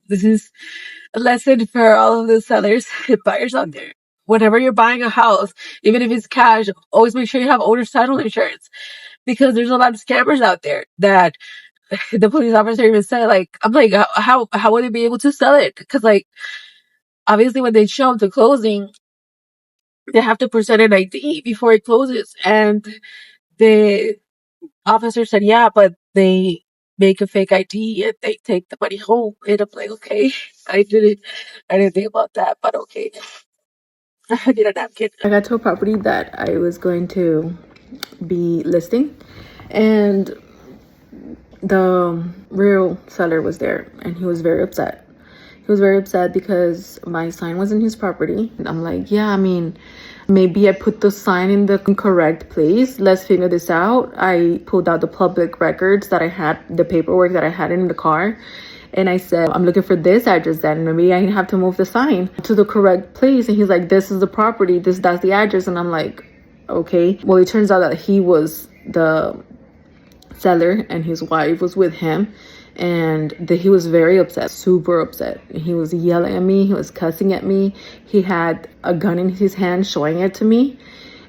this is a lesson for all of the sellers and buyers out there. Whenever you're buying a house, even if it's cash, always make sure you have owner's title insurance, because there's a lot of scammers out there that the police officer even said, like, I'm like, how would they be able to sell it? Because, like, obviously when they show up to closing, they have to present an ID before it closes. And the officer said, yeah, but they make a fake ID and they take the money home. And I'm like, okay, I didn't think about that, but okay. I need a napkin. I got to a property that I was going to be listing, and the real seller was there, and he was very upset. He was very upset because my sign was in his property. And I'm like, yeah, I mean, maybe I put the sign in the correct place. Let's figure this out. I pulled out the public records that I had, the paperwork that I had in the car. And I said, I'm looking for this address then. Maybe I have to move the sign to the correct place. And he's like, this is the property. That's the address. And I'm like, okay. Well, it turns out that he was the seller and his wife was with him, and he was very upset, super upset. He was yelling at me, he was cussing at me, he had a gun in his hand showing it to me,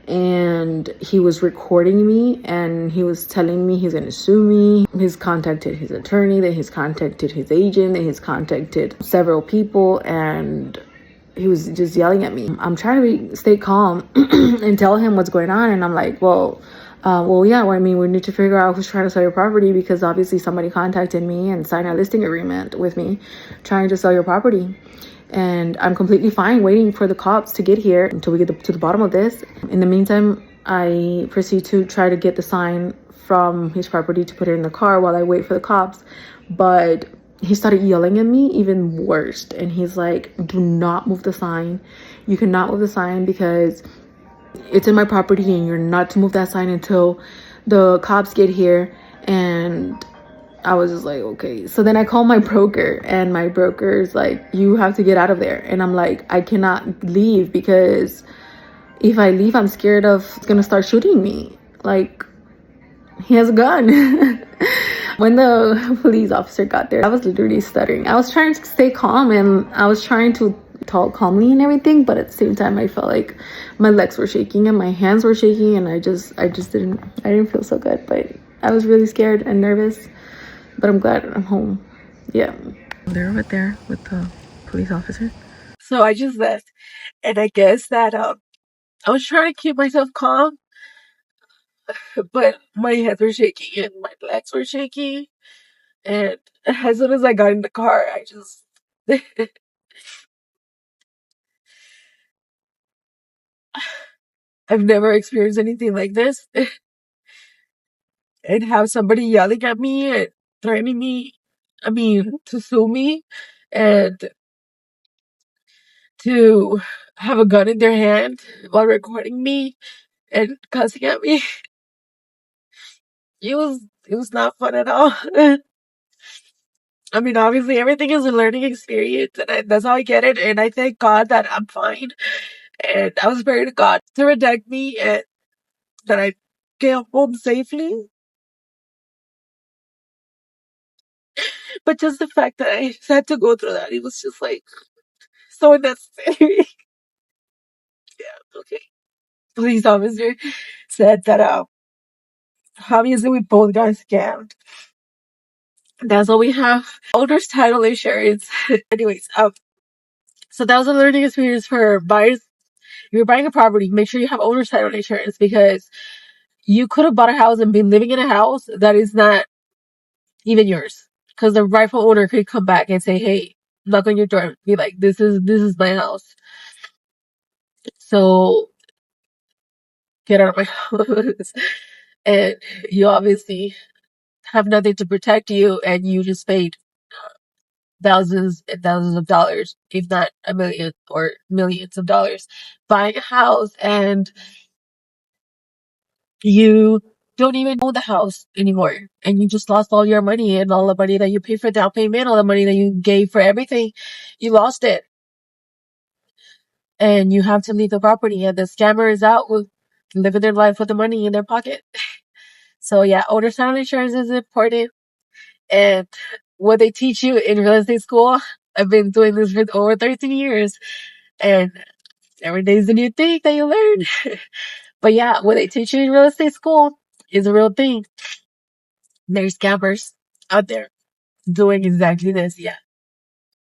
and he was recording me, and he was telling me he's gonna sue me. He's contacted his attorney, then he's contacted his agent, then he's contacted several people, and he was just yelling at me. I'm trying to stay calm and tell him what's going on, and I'm like, yeah, I mean, we need to figure out who's trying to sell your property, because obviously somebody contacted me and signed a listing agreement with me trying to sell your property. And I'm completely fine waiting for the cops to get here until we get to the bottom of this. In the meantime, I proceed to try to get the sign from his property to put it in the car while I wait for the cops. But he started yelling at me even worse. And he's like, do not move the sign. You cannot move the sign because it's in my property and you're not to move that sign until the cops get here. And I was just like, okay. So then I called my broker, and my broker is like, you have to get out of there. And I'm like, I cannot leave, because if I leave, I'm scared of he's gonna start shooting me. Like, he has a gun. When the police officer got there, I was literally stuttering. I was trying to stay calm, and I was trying to talk calmly and everything, but at the same time I felt like my legs were shaking and my hands were shaking, and I didn't feel so good. But I was really scared and nervous, but I'm glad I'm home. Yeah, they're right there with the police officer. So I just left, and I guess that I was trying to keep myself calm, but my hands were shaking and my legs were shaking. And as soon as I got in the car, I just I've never experienced anything like this. And have somebody yelling at me and threatening me, I mean, to sue me, and to have a gun in their hand while recording me and cussing at me. It was not fun at all. I mean, obviously everything is a learning experience, and that's how I get it. And I thank God that I'm fine. And I was praying to God to protect me and that I get home safely. But just the fact that I had to go through that, it was just like so unnecessary. Yeah, okay. Police officer said that obviously we both got scammed. That's all we have. Owner's title insurance. Anyways, so that was a learning experience for buyers. If you're buying a property, make sure you have owner's title insurance, because you could have bought a house and been living in a house that is not even yours. Because the rightful owner could come back and say, hey, knock on your door, be like, this is my house. So get out of my house. And you obviously have nothing to protect you, and you just paid thousands and thousands of dollars, if not a million or millions of dollars, buying a house, and you don't even own the house anymore, and you just lost all your money, and all the money that you paid for down payment, all the money that you gave for everything, you lost it, and you have to leave the property, and the scammer is out with living their life with the money in their pocket. So yeah, owner's title insurance is important. And what they teach you in real estate school, I've been doing this for over 13 years, and every day is a new thing that you learn. But yeah, what they teach you in real estate school is a real thing. There's scammers out there doing exactly this. Yeah.